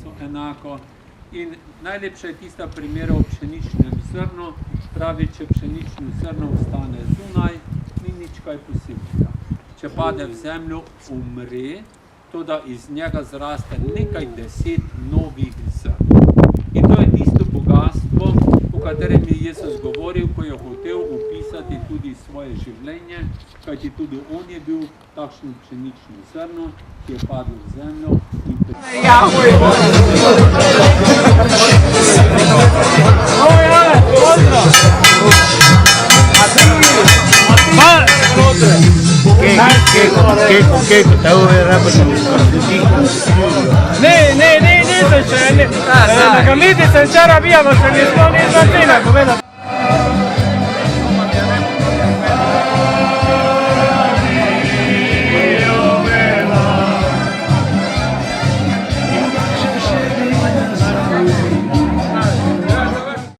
so enako. In najlepša je tista primera o pšeničnem zrnu, pravi, če pšenično zrno ostane zunaj, ni nič kaj posebnega. Če pade v zemljo, umre, to da iz njega zraste nekaj 10 novih zrn. In to je tisto bogatstvo, o katerem je Jezus govoril, ko je hotel opisati tudi svoje življenje, kajti tudi on je bil takšno pšenično zrno, ki je padlo v zemljo in Ne, nisem še, na kamiti sem včeraj bil, pa še nisem, nisem